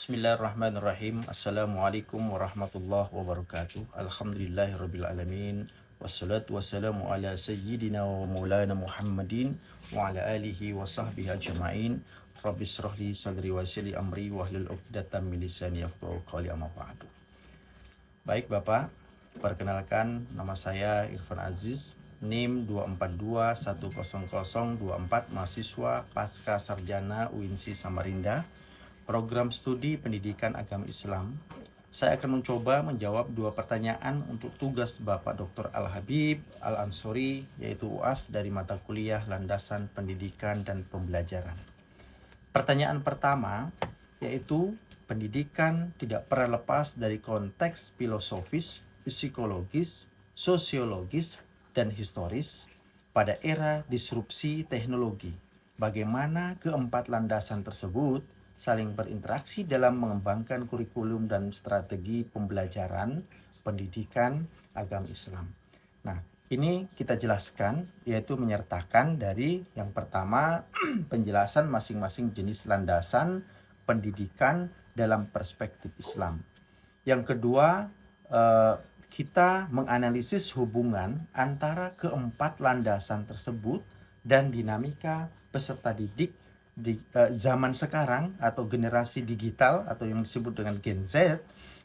Bismillahirrahmanirrahim. Assalamualaikum warahmatullahi wabarakatuh. Alhamdulillahirabbil alamin. Wassalatu wassalamu ala sayyidina wa maulana Muhammadin wa ala alihi wa sahbihi ajma'in. Rabbi shrah li sadri wa yassir li amri wahlul 'uqdatam min lisani yafqahu qawli, amma ba'du. Baik Bapak, perkenalkan nama saya Irfan Aziz, NIM 242100024, mahasiswa Pasca Sarjana UINSI Samarinda, program studi pendidikan agama Islam. Saya akan mencoba menjawab dua pertanyaan untuk tugas Bapak Dr. Al-Habib Al-Ansori, yaitu UAS dari mata kuliah Landasan Pendidikan dan Pembelajaran. Pertanyaan pertama yaitu pendidikan tidak pernah lepas dari konteks filosofis, psikologis, sosiologis, dan historis pada era disrupsi teknologi. Bagaimana keempat landasan tersebut saling berinteraksi dalam mengembangkan kurikulum dan strategi pembelajaran pendidikan agama Islam. Nah, ini kita jelaskan, yaitu menyertakan dari yang pertama penjelasan masing-masing jenis landasan pendidikan dalam perspektif Islam. Yang kedua, kita menganalisis hubungan antara keempat landasan tersebut dan dinamika peserta didik di zaman sekarang atau generasi digital atau yang disebut dengan Gen Z.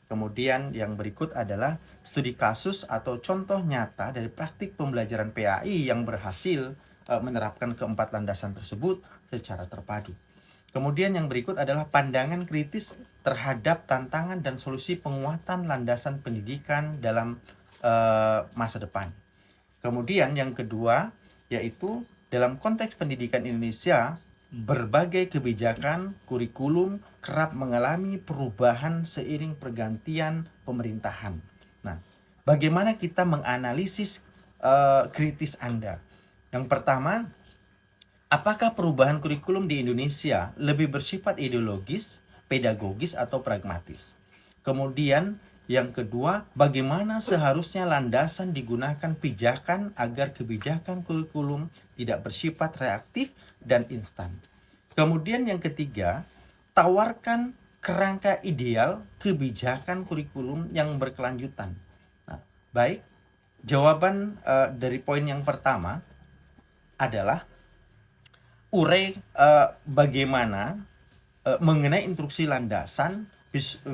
Kemudian yang berikut adalah studi kasus atau contoh nyata dari praktik pembelajaran PAI yang berhasil menerapkan keempat landasan tersebut secara terpadu. Kemudian yang berikut adalah pandangan kritis terhadap tantangan dan solusi penguatan landasan pendidikan dalam masa depan. Kemudian yang kedua yaitu dalam konteks pendidikan Indonesia, berbagai kebijakan kurikulum kerap mengalami perubahan seiring pergantian pemerintahan. Nah, bagaimana kita menganalisis kritis Anda? Yang pertama, apakah perubahan kurikulum di Indonesia lebih bersifat ideologis, pedagogis, atau pragmatis? Kemudian yang kedua, bagaimana seharusnya landasan digunakan pijakan agar kebijakan kurikulum tidak bersifat reaktif dan instan? Kemudian yang ketiga, tawarkan kerangka ideal kebijakan kurikulum yang berkelanjutan. Nah, baik, jawaban dari poin yang pertama adalah urai bagaimana mengenai instruksi landasan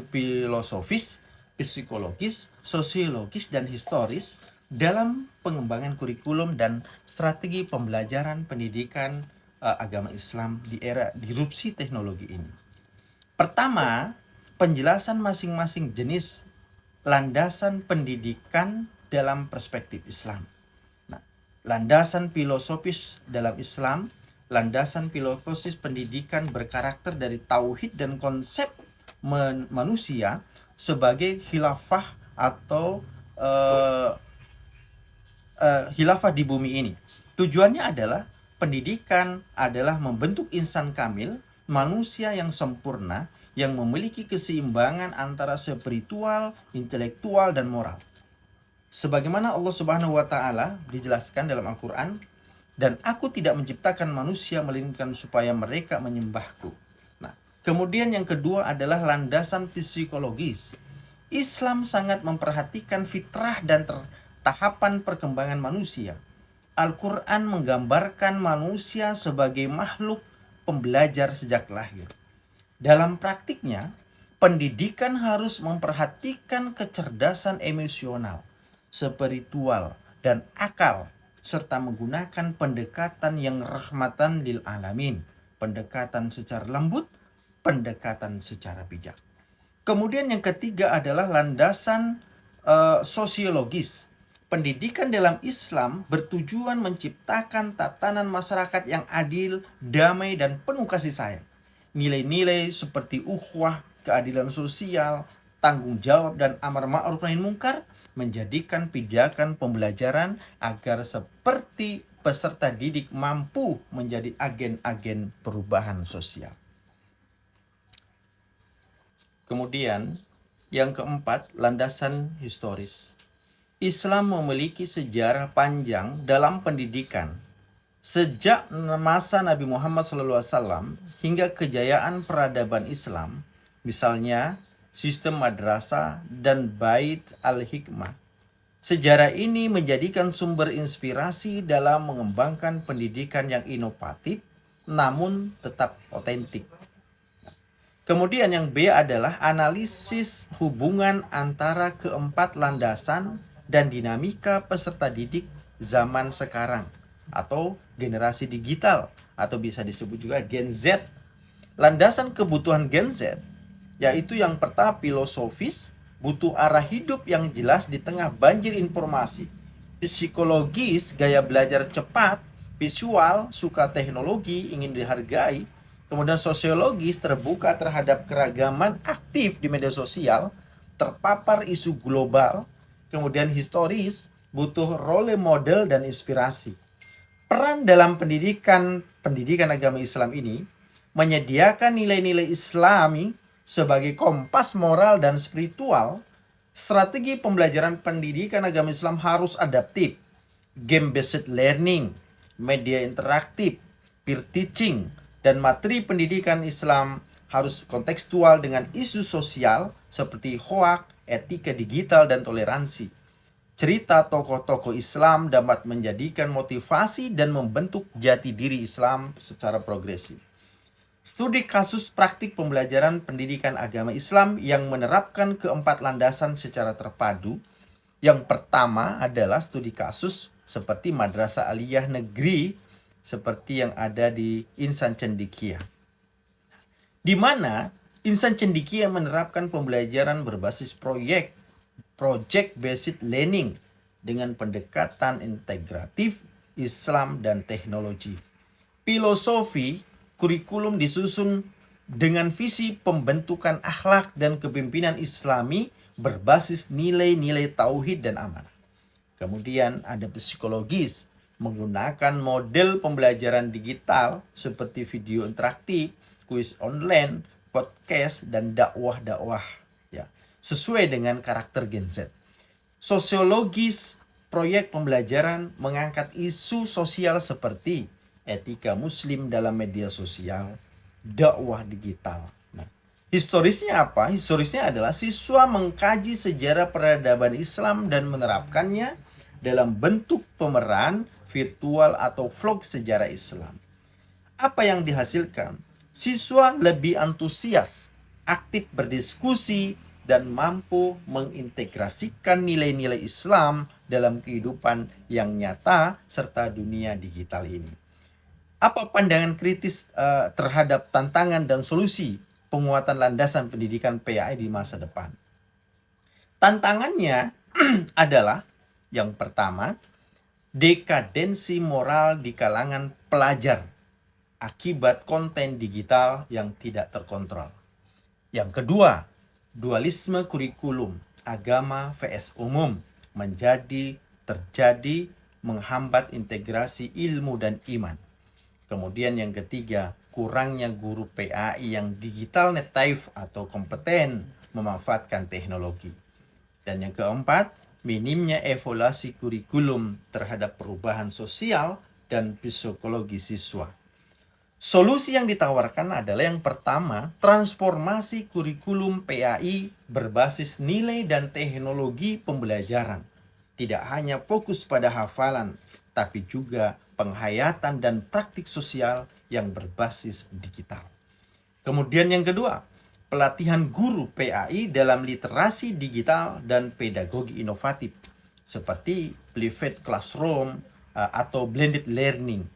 filosofis, psikologis, sosiologis, dan historis dalam pengembangan kurikulum dan strategi pembelajaran pendidikan agama Islam di era disrupsi teknologi ini. Pertama, penjelasan masing-masing jenis landasan pendidikan dalam perspektif Islam. Nah, landasan filosofis dalam Islam, landasan filosofis pendidikan berkarakter dari tauhid dan konsep manusia sebagai khilafah atau khilafah di bumi ini. Tujuannya adalah pendidikan adalah membentuk insan kamil, manusia yang sempurna, yang memiliki keseimbangan antara spiritual, intelektual, dan moral. Sebagaimana Allah Subhanahu wa Ta'ala dijelaskan dalam Al-Quran, dan aku tidak menciptakan manusia melainkan supaya mereka menyembahku. Nah, kemudian yang kedua adalah landasan psikologis. Islam sangat memperhatikan fitrah dan tahapan perkembangan manusia. Al-Quran menggambarkan manusia sebagai makhluk pembelajar sejak lahir. Dalam praktiknya, pendidikan harus memperhatikan kecerdasan emosional, spiritual, dan akal, serta menggunakan pendekatan yang rahmatan lil alamin, pendekatan secara lembut, pendekatan secara bijak. Kemudian yang ketiga adalah landasan sosiologis. Pendidikan dalam Islam bertujuan menciptakan tatanan masyarakat yang adil, damai, dan penuh kasih sayang. Nilai-nilai seperti ukhuwah, keadilan sosial, tanggung jawab, dan amar ma'ruf nahi munkar menjadikan pijakan pembelajaran agar seperti peserta didik mampu menjadi agen-agen perubahan sosial. Kemudian yang keempat, landasan historis. Islam memiliki sejarah panjang dalam pendidikan. Sejak masa Nabi Muhammad SAW hingga kejayaan peradaban Islam, misalnya sistem madrasah dan Bait al-Hikmah. Sejarah ini menjadikan sumber inspirasi dalam mengembangkan pendidikan yang inovatif namun tetap otentik. Kemudian yang B adalah analisis hubungan antara keempat landasan dan dinamika peserta didik zaman sekarang atau generasi digital atau bisa disebut juga Gen Z. Landasan kebutuhan Gen Z yaitu yang pertama filosofis, butuh arah hidup yang jelas di tengah banjir informasi. Psikologis, gaya belajar cepat, visual, suka teknologi, ingin dihargai. Kemudian sosiologis, terbuka terhadap keragaman, aktif di media sosial, terpapar isu global. Kemudian historis, butuh role model dan inspirasi. Peran dalam pendidikan agama Islam ini menyediakan nilai-nilai Islami sebagai kompas moral dan spiritual. Strategi pembelajaran pendidikan agama Islam harus adaptif, game-based learning, media interaktif, peer teaching, dan materi pendidikan Islam harus kontekstual dengan isu sosial seperti hoak, etika digital, dan toleransi. Cerita tokoh-tokoh Islam dapat menjadikan motivasi dan membentuk jati diri Islam secara progresif. Studi kasus praktik pembelajaran pendidikan agama Islam yang menerapkan keempat landasan secara terpadu. Yang pertama adalah studi kasus seperti Madrasah Aliyah Negeri seperti yang ada di Insan Cendekia. Di mana Insan Cendekia menerapkan pembelajaran berbasis project based learning dengan pendekatan integratif Islam dan teknologi. Filosofi kurikulum disusun dengan visi pembentukan akhlak dan kepemimpinan Islami berbasis nilai-nilai tauhid dan amanah. Kemudian ada psikologis, menggunakan model pembelajaran digital seperti video interaktif, kuis online, podcast, dan dakwah-dakwah ya, sesuai dengan karakter Gen Z. Sosiologis, proyek pembelajaran mengangkat isu sosial seperti etika muslim dalam media sosial, dakwah digital. Nah, historisnya apa? Historisnya adalah siswa mengkaji sejarah peradaban Islam dan menerapkannya dalam bentuk pemeran virtual atau vlog sejarah Islam. Apa yang dihasilkan? Siswa lebih antusias, aktif berdiskusi, dan mampu mengintegrasikan nilai-nilai Islam dalam kehidupan yang nyata serta dunia digital ini. Apa pandangan kritis terhadap tantangan dan solusi penguatan landasan pendidikan PAI di masa depan? Tantangannya adalah yang pertama, dekadensi moral di kalangan pelajar akibat konten digital yang tidak terkontrol. Yang kedua, dualisme kurikulum agama vs umum terjadi menghambat integrasi ilmu dan iman. Kemudian yang ketiga, kurangnya guru PAI yang digital native atau kompeten memanfaatkan teknologi. Dan yang keempat, minimnya evaluasi kurikulum terhadap perubahan sosial dan psikologi siswa. Solusi yang ditawarkan adalah yang pertama, transformasi kurikulum PAI berbasis nilai dan teknologi pembelajaran. Tidak hanya fokus pada hafalan, tapi juga penghayatan dan praktik sosial yang berbasis digital. Kemudian yang kedua, pelatihan guru PAI dalam literasi digital dan pedagogi inovatif seperti blended classroom atau blended learning.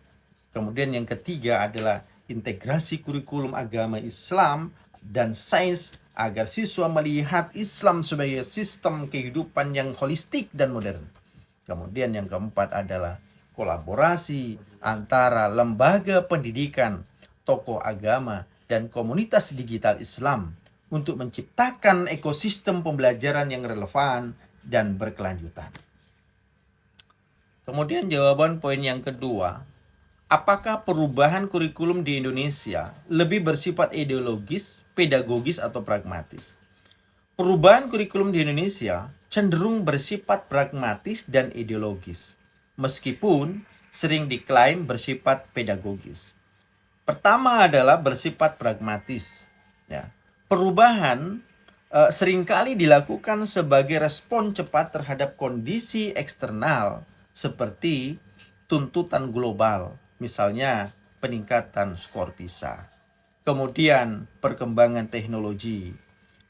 Kemudian yang ketiga adalah integrasi kurikulum agama Islam dan sains agar siswa melihat Islam sebagai sistem kehidupan yang holistik dan modern. Kemudian yang keempat adalah kolaborasi antara lembaga pendidikan, tokoh agama, dan komunitas digital Islam untuk menciptakan ekosistem pembelajaran yang relevan dan berkelanjutan. Kemudian jawaban poin yang kedua, apakah perubahan kurikulum di Indonesia lebih bersifat ideologis, pedagogis, atau pragmatis? Perubahan kurikulum di Indonesia cenderung bersifat pragmatis dan ideologis, meskipun sering diklaim bersifat pedagogis. Pertama adalah bersifat pragmatis. Ya. Perubahan seringkali dilakukan sebagai respon cepat terhadap kondisi eksternal seperti tuntutan global, misalnya peningkatan skor PISA. Kemudian perkembangan teknologi.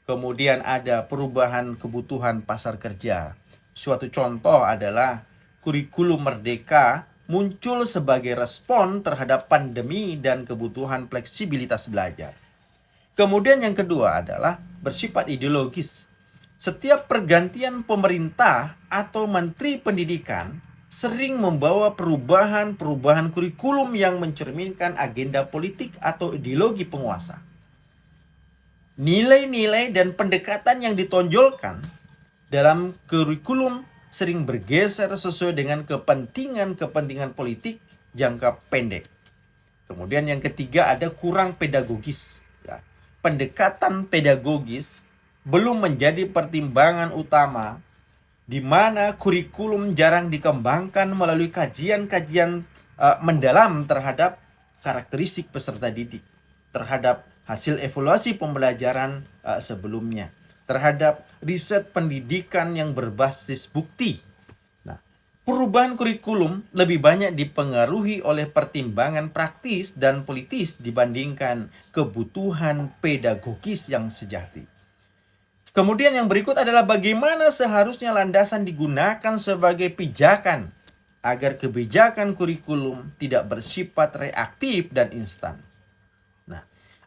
Kemudian ada perubahan kebutuhan pasar kerja. Suatu contoh adalah kurikulum merdeka muncul sebagai respon terhadap pandemi dan kebutuhan fleksibilitas belajar. Kemudian yang kedua adalah bersifat ideologis. Setiap pergantian pemerintah atau menteri pendidikan sering membawa perubahan kurikulum yang mencerminkan agenda politik atau ideologi penguasa. Nilai-nilai dan pendekatan yang ditonjolkan dalam kurikulum sering bergeser sesuai dengan kepentingan politik jangka pendek. Kemudian yang ketiga ada kurang pedagogis. Pendekatan pedagogis belum menjadi pertimbangan utama, di mana kurikulum jarang dikembangkan melalui kajian-kajian mendalam terhadap karakteristik peserta didik, terhadap hasil evaluasi pembelajaran sebelumnya, terhadap riset pendidikan yang berbasis bukti. Perubahan kurikulum lebih banyak dipengaruhi oleh pertimbangan praktis dan politis dibandingkan kebutuhan pedagogis yang sejati. Kemudian yang berikut adalah bagaimana seharusnya landasan digunakan sebagai pijakan agar kebijakan kurikulum tidak bersifat reaktif dan instan.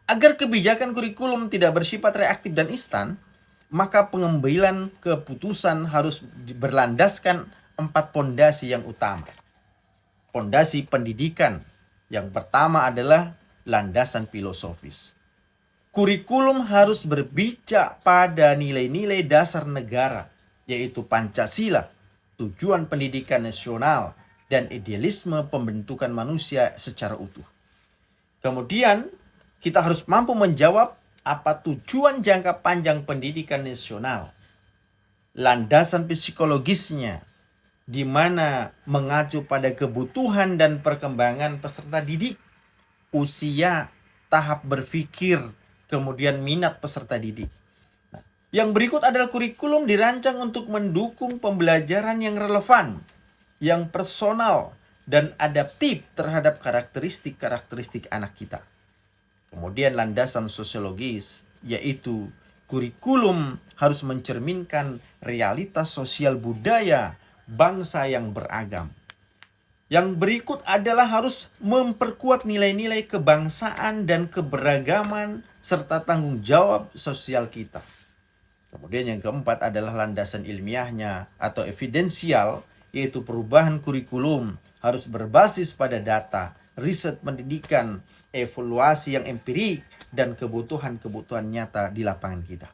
Agar kebijakan kurikulum tidak bersifat reaktif dan instan, maka pengambilan keputusan harus berlandaskan 4 pondasi yang utama. Pondasi pendidikan. Yang pertama adalah landasan filosofis. Kurikulum harus berpijak pada nilai-nilai dasar negara, yaitu Pancasila, tujuan pendidikan nasional, dan idealisme pembentukan manusia secara utuh. Kemudian, kita harus mampu menjawab apa tujuan jangka panjang pendidikan nasional. Landasan psikologisnya, di mana mengacu pada kebutuhan dan perkembangan peserta didik, usia, tahap berpikir, kemudian minat peserta didik. Yang berikut adalah kurikulum dirancang untuk mendukung pembelajaran yang relevan, yang personal, dan adaptif terhadap karakteristik anak kita. Kemudian landasan sosiologis, yaitu kurikulum harus mencerminkan realitas sosial budaya bangsa yang beragam. Yang berikut adalah harus memperkuat nilai-nilai kebangsaan dan keberagaman serta tanggung jawab sosial kita. Kemudian yang keempat adalah landasan ilmiahnya atau evidensial, yaitu perubahan kurikulum harus berbasis pada data, riset pendidikan, evaluasi yang empirik, dan kebutuhan nyata di lapangan kita.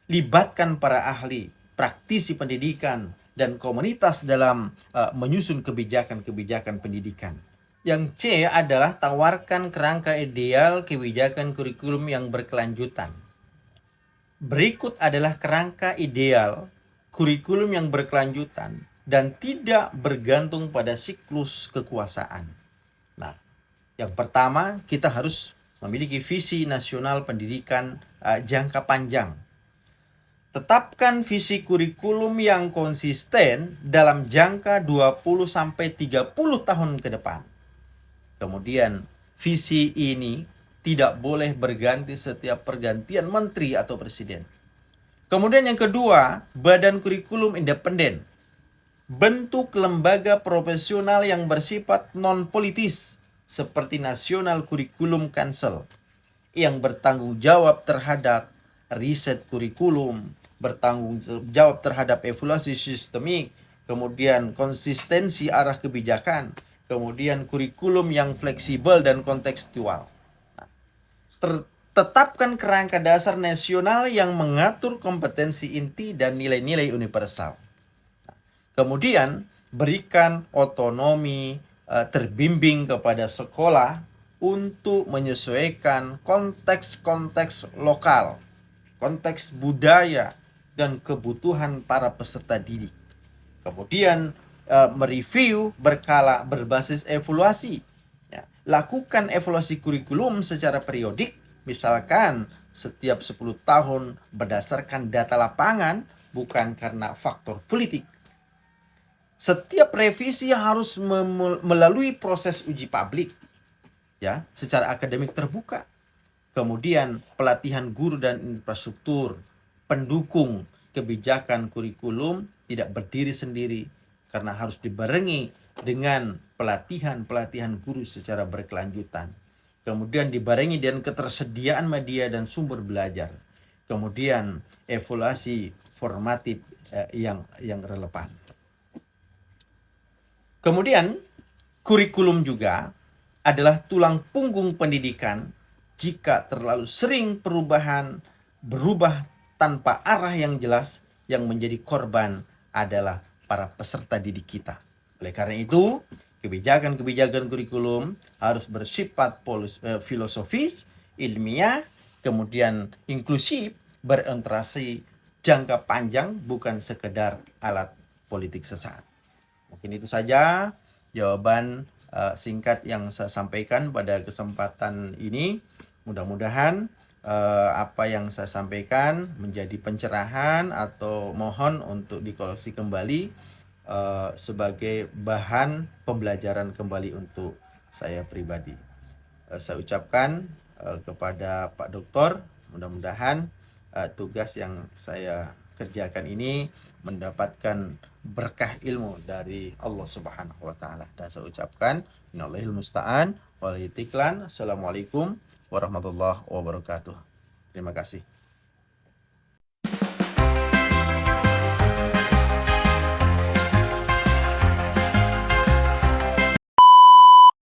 Libatkan para ahli, praktisi pendidikan, dan komunitas dalam menyusun kebijakan-kebijakan pendidikan. Yang C adalah tawarkan kerangka ideal kebijakan kurikulum yang berkelanjutan. Berikut adalah kerangka ideal kurikulum yang berkelanjutan dan tidak bergantung pada siklus kekuasaan. Yang pertama, kita harus memiliki visi nasional pendidikan jangka panjang. Tetapkan visi kurikulum yang konsisten dalam jangka 20-30 tahun ke depan. Kemudian, visi ini tidak boleh berganti setiap pergantian menteri atau presiden. Kemudian yang kedua, badan kurikulum independen. Bentuk lembaga profesional yang bersifat non-politis, seperti National Curriculum Council, yang bertanggung jawab terhadap riset kurikulum, bertanggung jawab terhadap evaluasi sistemik, kemudian konsistensi arah kebijakan, kemudian kurikulum yang fleksibel dan kontekstual. Tetapkan kerangka dasar nasional yang mengatur kompetensi inti dan nilai-nilai universal. Kemudian berikan otonomi terbimbing kepada sekolah untuk menyesuaikan konteks-konteks lokal, konteks budaya, dan kebutuhan para peserta didik. Kemudian mereview berkala berbasis evaluasi. Lakukan evaluasi kurikulum secara periodik, misalkan setiap 10 tahun berdasarkan data lapangan, bukan karena faktor politik. Setiap revisi harus melalui proses uji publik, ya, secara akademik terbuka. Kemudian pelatihan guru dan infrastruktur pendukung kebijakan kurikulum tidak berdiri sendiri, karena harus dibarengi dengan pelatihan guru secara berkelanjutan. Kemudian dibarengi dengan ketersediaan media dan sumber belajar. Kemudian evaluasi formatif yang relevan. Kemudian kurikulum juga adalah tulang punggung pendidikan. Jika terlalu sering berubah tanpa arah yang jelas, yang menjadi korban adalah para peserta didik kita. Oleh karena itu, kebijakan kurikulum harus bersifat filosofis, ilmiah, kemudian inklusif, berorientasi jangka panjang, bukan sekedar alat politik sesaat. Mungkin itu saja jawaban singkat yang saya sampaikan pada kesempatan ini. Mudah-mudahan apa yang saya sampaikan menjadi pencerahan atau mohon untuk dikoreksi kembali sebagai bahan pembelajaran kembali untuk saya pribadi. Saya ucapkan kepada Pak Doktor, mudah-mudahan tugas yang saya kerjakan ini mendapatkan berkah ilmu dari Allah Subhanahu wa taala. Dan saya ucapkan innallahil musta'an wal itiklan. Assalamualaikum warahmatullahi wabarakatuh. Terima kasih.